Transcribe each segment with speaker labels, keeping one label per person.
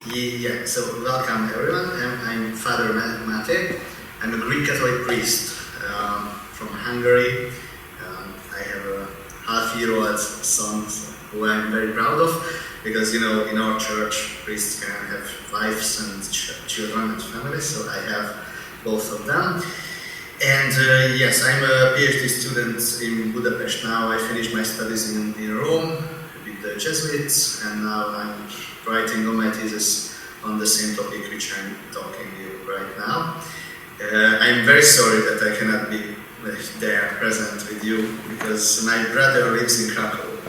Speaker 1: Yeah, so welcome everyone. I'm Father Máté. I'm a Greek Catholic priest from Hungary. I have a half-year-old son who I'm very proud of because, in our church, priests can have wives and children and families, so I have both of them. And yes, I'm a PhD student in Budapest now. I finished my studies in Rome with the Jesuits, and now I'm writing on my thesis on the same topic which I'm talking to you right now. I'm very sorry that I cannot be there present with you because my brother lives in Kraków.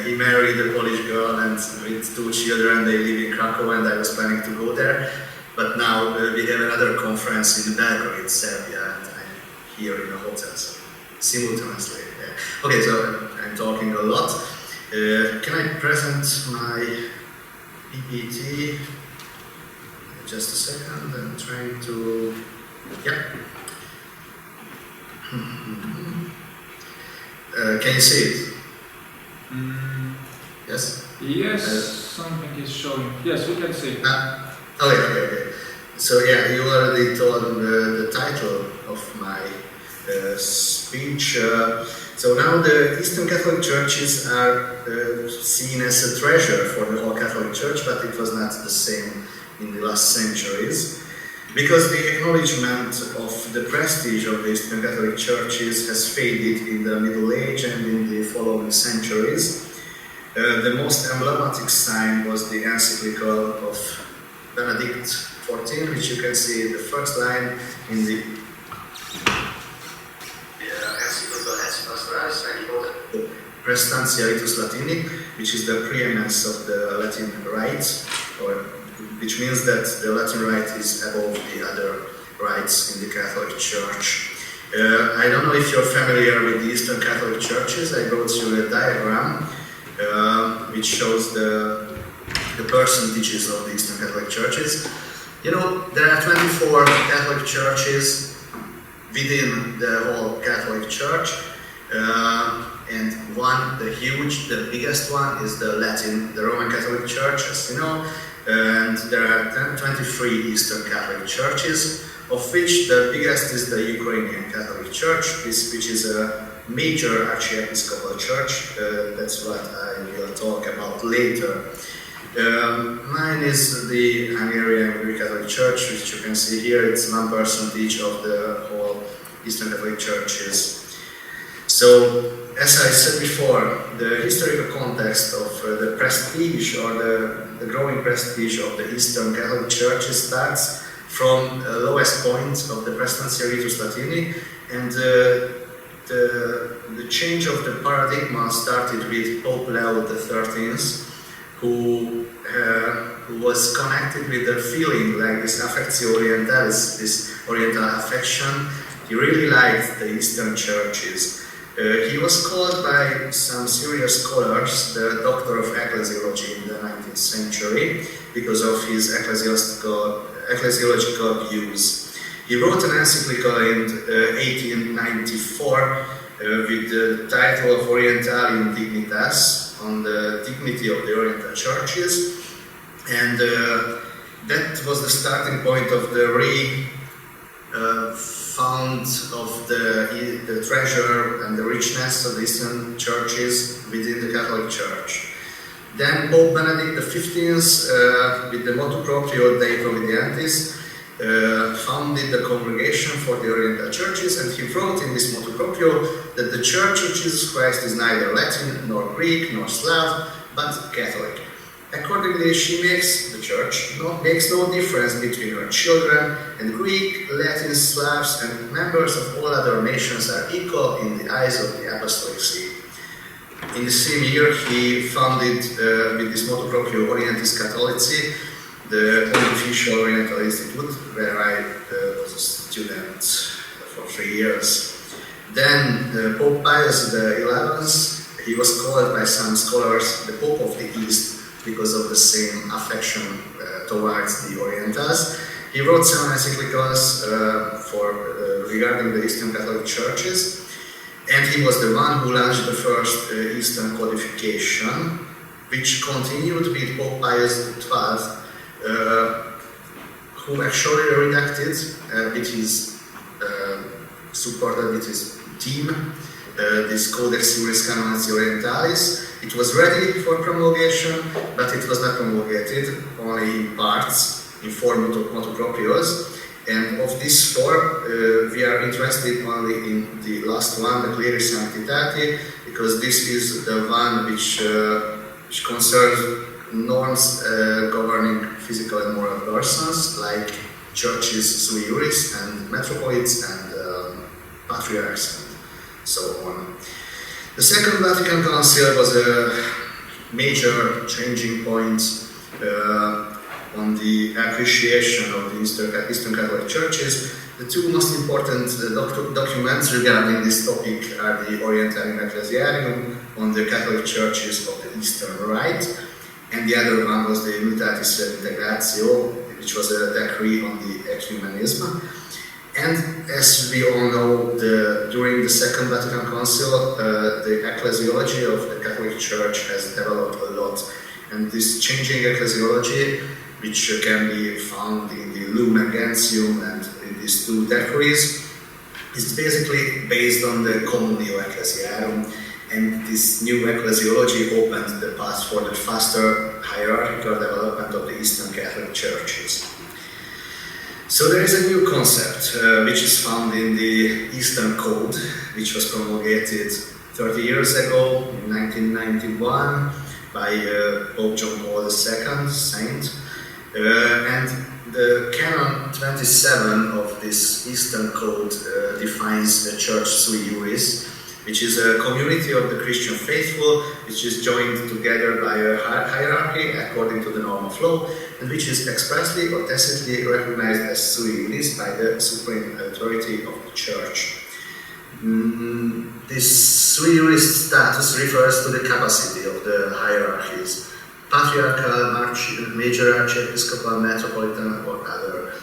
Speaker 1: He married a Polish girl and with 2 children they live in Kraków, and I was planning to go there. But now we have another conference in Belgrade, Serbia, and I'm here in a hotel, so simultaneously. Yeah. Okay, so I'm talking a lot. Can I present my PPT? Just a second, I'm trying to... Yeah. Can you see it? Yes?
Speaker 2: Yes, something is showing. Yes, we can see.
Speaker 1: Okay. So yeah, you already told the title of my speech. So now the Eastern Catholic churches are seen as a treasure for the whole Catholic Church, but it was not the same in the last centuries. Because the acknowledgement of the prestige of the Eastern Catholic churches has faded in the Middle Age and in the following centuries. The most emblematic sign was the encyclical of Benedict XIV, which you can see the first line in the Prestantia Ritus Latini, which is the preeminence of the Latin rites, which means that the Latin rite is above the other rites in the Catholic Church. I don't know if you're familiar with the Eastern Catholic churches. I brought you a diagram which shows the percentages of the Eastern Catholic churches. There are 24 Catholic churches within the whole Catholic Church, and the biggest one is the Roman Catholic Church, as you know, and there are 23 Eastern Catholic churches, of which the biggest is the Ukrainian Catholic Church, which is a major archiepiscopal church. That's what I will talk about later. Mine is the Hungarian Greek Catholic Church, which you can see here. It's 1% of the whole Eastern Catholic churches. So, as I said before, the historical context of the prestige or the growing prestige of the Eastern Catholic Churches starts from the lowest point of the Prestantia Ritus Latini, and the change of the paradigm started with Pope Leo XIII, who was connected with the feeling like this affectio orientalis, this oriental affection. He really liked the Eastern churches. He was called by some serious scholars the Doctor of Ecclesiology in the 19th century because of his ecclesiological views. He wrote an encyclical in 1894 with the title of Orientalium Dignitas, on the dignity of the Oriental churches, and that was the starting point of the found of the treasure and the richness of the Eastern churches within the Catholic Church. Then Pope Benedict XV, with the motu proprio Dei Providentis, founded the Congregation for the Oriental Churches, and he wrote in this motu proprio that the Church of Jesus Christ is neither Latin nor Greek nor Slav, but Catholic. Accordingly, the Church makes no difference between her children, and Greek, Latin, Slavs, and members of all other nations are equal in the eyes of the Apostolic See. In the same year, he founded, with this motu proprio Orientis Catholici, the unofficial Oriental Institute, where I was a student for 3 years. Then Pope Pius XI, he was called by some scholars the Pope of the East, because of the same affection towards the Orientals. He wrote some encyclicals regarding the Eastern Catholic churches, and he was the one who launched the first Eastern codification, which continued with Pope Pius XII who actually redacted with his supported with his team this Codex Iuris Canonicis Orientalis. It was ready for promulgation, but it was not promulgated, only in parts, in four motu proprios. And of these four, we are interested only in the last one, the Cleris Sanctitatis, because this is the one which concerns norms governing physical and moral persons, like churches sui iuris and metropolits and patriarchs and so on. The Second Vatican Council was a major changing point on the appreciation of the Eastern Catholic Churches. The two most important documents regarding this topic are the Orientalium Ecclesiarium on the Catholic Churches of the Eastern Rite, and the other one was the Unitatis Integratio, which was a decree on the ecumenism. And as we all know, during the Second Vatican Council, the ecclesiology of the Catholic Church has developed a lot. And this changing ecclesiology, which can be found in the Lumen Gentium and in these two decrees, is basically based on the Communio Ecclesiarum. And this new ecclesiology opened the path for the faster hierarchical development of the Eastern Catholic Churches. So there is a new concept which is found in the Eastern Code, which was promulgated 30 years ago in 1991 by Pope John Paul II, Saint. And the Canon 27 of this Eastern Code defines the Church sui iuris, which is a community of the Christian faithful, which is joined together by a hierarchy according to the norm of law, and which is expressly or tacitly recognized as sui iuris by the supreme authority of the Church. This sui iuris status refers to the capacity of the hierarchies, patriarchal, major archiepiscopal, metropolitan, or other.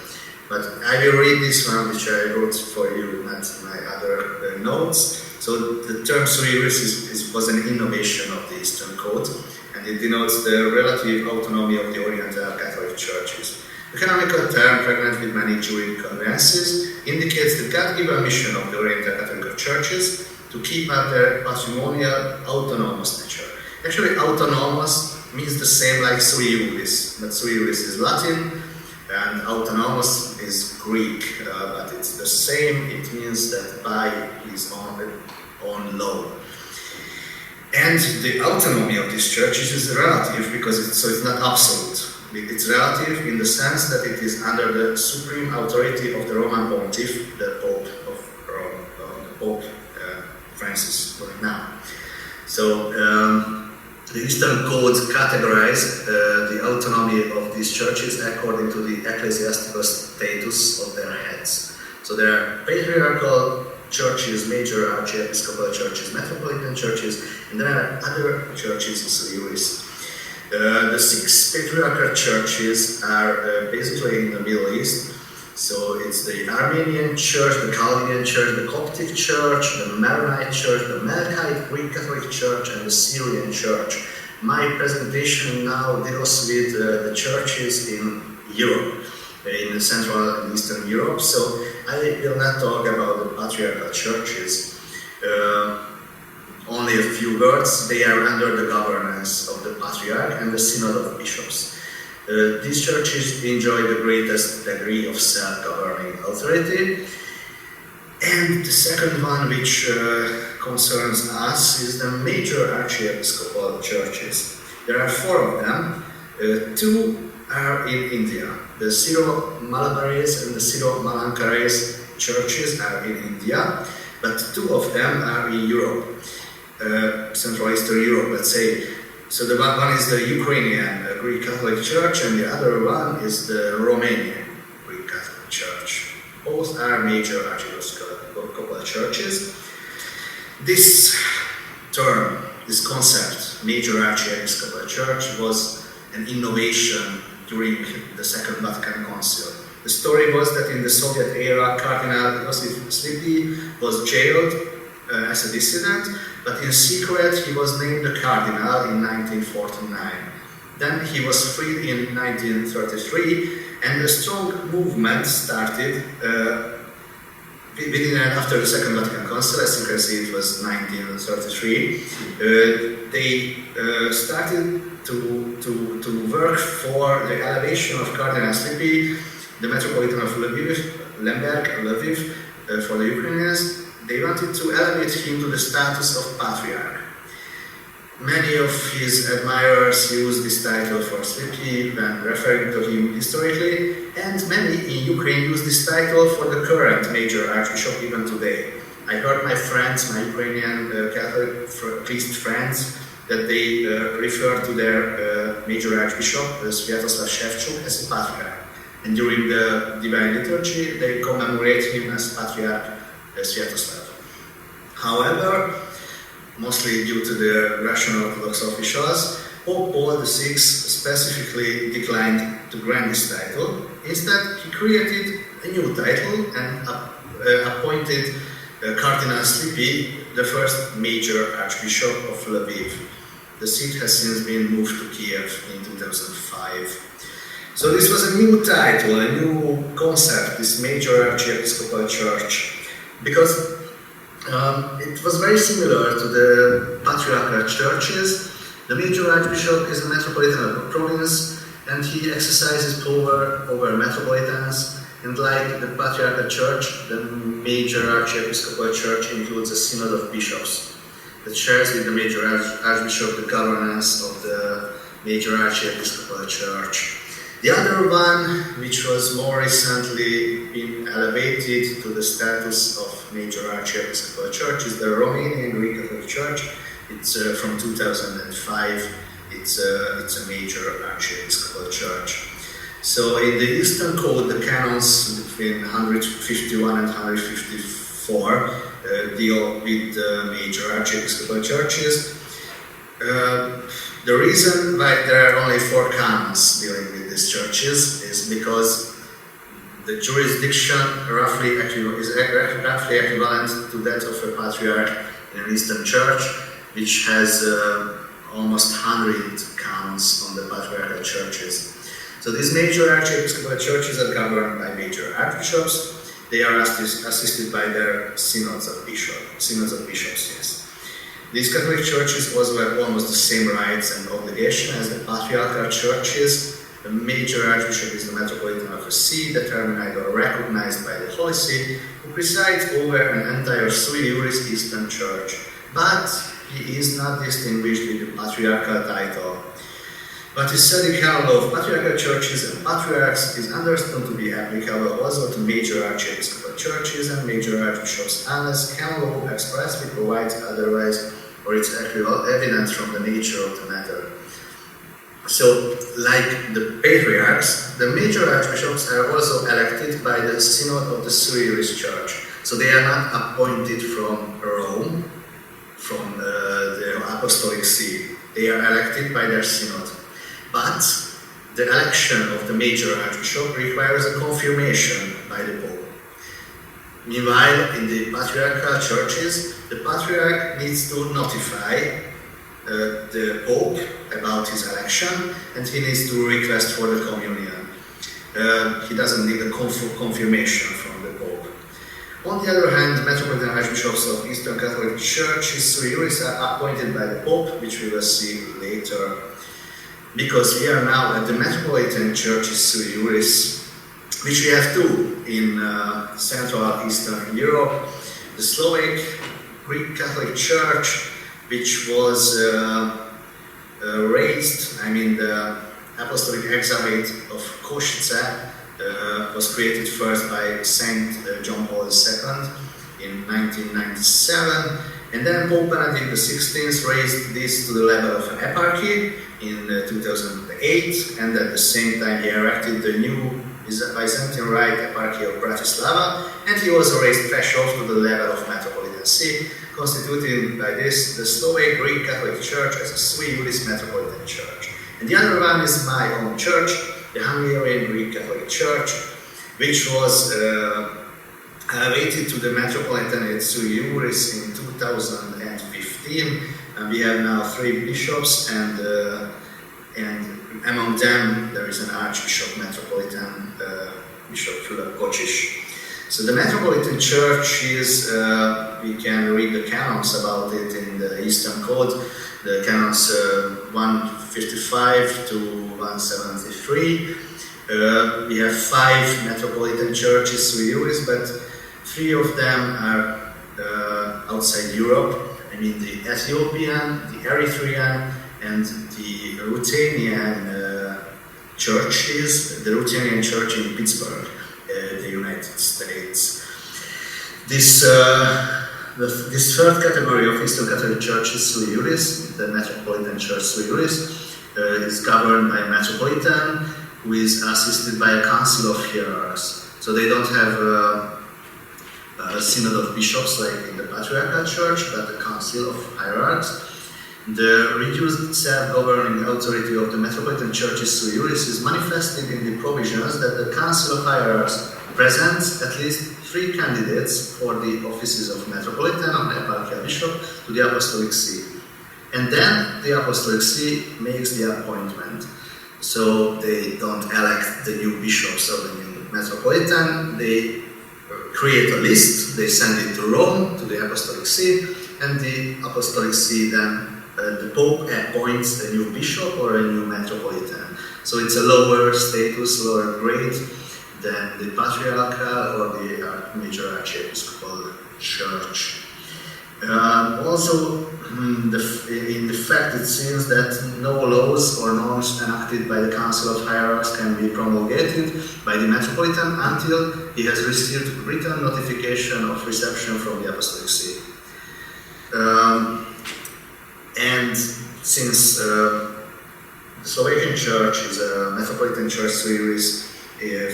Speaker 1: But I will read this one, which I wrote for you, not my other notes. So the term sui iuris was an innovation of the Eastern Code, and it denotes the relative autonomy of the Oriental Catholic Churches. The canonical term, pregnant with many juridical nuances, indicates the God-given mission of the Oriental Catholic Churches to keep up their patrimonial autonomous nature. Actually, autonomous means the same like sui iuris, but sui iuris is Latin, and autonomous is Greek, but it's the same. It means that by his own law. And the autonomy of these churches is relative because it's not absolute. It's relative in the sense that it is under the supreme authority of the Roman Pontiff, the Pope of Rome, the Pope Francis right now. So the Eastern Code categorizes the autonomy of these churches according to the ecclesiastical status of their heads. So there are patriarchal churches, major archiepiscopal churches, metropolitan churches, and there are other churches in sui iuris. The 6 patriarchal churches are basically in the Middle East. So it's the Armenian Church, the Chaldean Church, the Coptic Church, the Maronite Church, the Melkite Greek Catholic Church, and the Syrian Church. My presentation now deals with the churches in Europe, in Central and Eastern Europe. So I will not talk about the patriarchal churches. Only a few words. They are under the governance of the Patriarch and the Synod of Bishops. These churches enjoy the greatest degree of self-governing authority. And the second one, which concerns us, is the major archiepiscopal churches. There are 4 of them. 2 are in India. The Syro-Malabarese and the Syro-Malankaraese churches are in India, but 2 of them are in Europe, Central Eastern Europe, let's say. So the one is the Ukrainian Greek Catholic Church, and the other one is the Romanian Greek Catholic Church. Both are major archiepiscopal churches. This term, this concept, major archiepiscopal church, was an innovation during the Second Vatican Council. The story was that in the Soviet era, Cardinal Joseph Slipi was jailed as a dissident, but in secret he was named a cardinal in 1949. Then he was freed in 1933, and a strong movement started within and after the Second Vatican Council. As you can see, it was 1933. They started to work for the elevation of Cardinal Slipy, the Metropolitan of Lviv, for the Ukrainians. They wanted to elevate him to the status of Patriarch. Many of his admirers used this title for Slipy when referring to him historically, and many in Ukraine use this title for the current major archbishop even today. I heard my friends, my Ukrainian Catholic priest friends, that they refer to their major archbishop, Sviatoslav Shevchuk, as a patriarch. And during the Divine Liturgy, they commemorate him as Patriarch Sviatoslav. However, mostly due to the Russian Orthodox officials, Pope Paul VI specifically declined to grant this title. Instead, he created a new title and appointed Cardinal Slipy the first major archbishop of Lviv. The seat has since been moved to Kiev in 2005. So this was a new title, a new concept, this major archiepiscopal church, because it was very similar to the patriarchal churches. The major archbishop is a metropolitan of a province, and he exercises power over metropolitans. And like the patriarchal church, the major archiepiscopal church includes a synod of bishops that shares with the major archbishop the governance of the major archiepiscopal church. The other one, which was more recently been elevated to the status of major archiepiscopal church, is the Romanian Greek Catholic Church. It's from 2005. It's a major archiepiscopal church. So in the Eastern Code, the canons between 151 and 154 deal with the major archiepiscopal churches. The reason why there are only 4 canons dealing with these churches is because the jurisdiction is roughly equivalent to that of a patriarch in an Eastern Church, which has almost 100 canons on the patriarchal churches. So these major archiepiscopal churches are governed by major archbishops. They are assisted by their synods of bishops. Yes. These Catholic churches also have almost the same rights and obligations as the patriarchal churches. The major archbishop is the metropolitan of a see, determined or recognized by the Holy See, who presides over an entire sui juris Eastern Church. But he is not distinguished with the patriarchal title. But the study canon law of patriarchal churches and patriarchs is understood to be applicable also to major archiepiscopal churches and major archbishops, unless canon law expressly provides otherwise, or it's evident from the nature of the matter. So, like the patriarchs, the major archbishops are also elected by the synod of the sui juris church. So they are not appointed from Rome, from the apostolic see. They are elected by their synod. But the election of the major archbishop requires a confirmation by the Pope. Meanwhile, in the patriarchal churches, the patriarch needs to notify the Pope about his election, and he needs to request for the communion. He doesn't need a confirmation from the Pope. On the other hand, the metropolitan archbishops of Eastern Catholic Churches sui juris are appointed by the Pope, which we will see later. Because we are now at the Metropolitan Churches sui juris, which we have 2 in Central Eastern Europe. The Slovak Greek Catholic Church, which was raised, the Apostolic Exarchate of Košice was created first by Saint John Paul II in 1997, and then Pope Benedict XVI raised this to the level of an eparchy in 2008, and at the same time he erected the new Byzantine Rite Eparchy of Bratislava, and he also raised thresholds to the level of Metropolitan See, constituting by this the Slovak Greek Catholic Church as a sui juris Metropolitan Church. And the other one is my own church, the Hungarian Greek Catholic Church, which was elevated to the Metropolitanate sui juris in 2015, and we have now 3 bishops and and among them there is an Archbishop Metropolitan Bishop Kocsis. So the Metropolitan Church is, we can read the canons about it in the Eastern Code, the canons 155 to 173. We have 5 metropolitan churches sui juris, but 3 of them are outside Europe. I mean the Ethiopian, the Eritrean, and the Ruthenian churches. The Ruthenian Church in Pittsburgh, the United States. This third category of Eastern Catholic churches sui juris, the Metropolitan Church sui juris, is governed by a metropolitan who is assisted by a council of hierarchs. So they don't have a synod of bishops like in the Patriarchal Church, but a council of hierarchs. The reduced self-governing authority of the Metropolitan Churches sui juris is manifested in the provisions that the Council of Hierarchs presents at least 3 candidates for the offices of Metropolitan or Eparchial Bishop to the Apostolic See. And then the Apostolic See makes the appointment. So they don't elect the new bishops of the new Metropolitan, they create a list, they send it to Rome, to the Apostolic See, and the Apostolic See then the Pope appoints a new bishop or a new metropolitan. So it's a lower status, lower grade than the Patriarchal or the major archiepiscopal church. Also, in the fact it seems that no laws or norms enacted by the Council of Hierarchs can be promulgated by the metropolitan until he has received written notification of reception from the Apostolic See. And since the Slovakian Church is a Metropolitan Church sui juris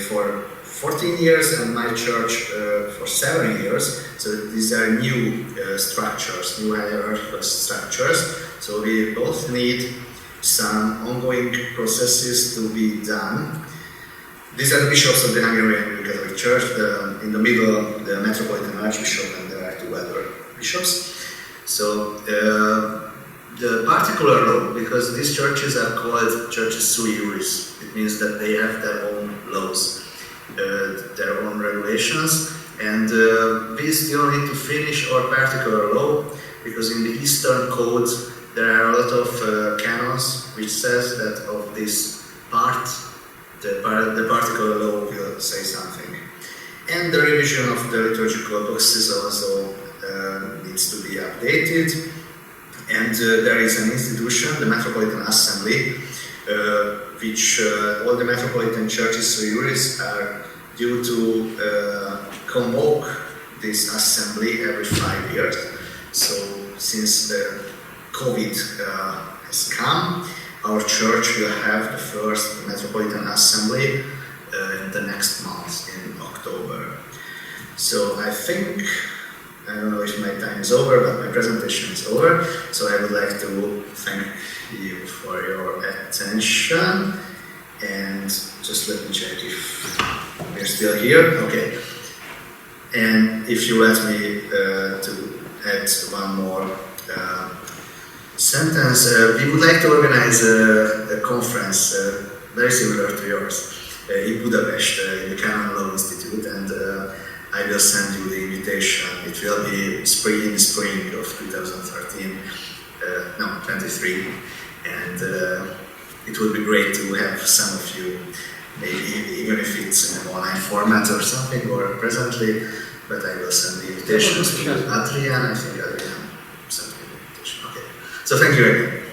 Speaker 1: for 14 years and my church for 7 years, so these are new structures, new hierarchical structures, so we both need some ongoing processes to be done. These are the bishops of the Hungarian Catholic Church, in the middle the Metropolitan Archbishop, and there are 2 other bishops. So the particular law, because these churches are called churches sui juris, it means that they have their own laws, their own regulations, and we still need to finish our particular law, because in the Eastern Code there are a lot of canons which says that of this part, the particular law will say something. And the revision of the liturgical books is also needs to be updated. And there is an institution, the Metropolitan Assembly, which all the Metropolitan churches sui juris are due to convoke this assembly every 5 years. So since the COVID has come, our church will have the first Metropolitan Assembly in the next month, in October. So I think, I don't know if my time is over, but my presentation is over. So I would like to thank you for your attention. And just let me check if we're still here. Okay. And if you let me to add one more sentence, we would like to organize a conference very similar to yours in Budapest, in the Canon Law Institute, and I will send you the invitation. It will be in the spring of 2013, 23, and it would be great to have some of you, maybe even if it's in an online format or something, or presently, but I will send the invitations to Adrian. I think Adrian sent me the invitation. Okay, so thank you again.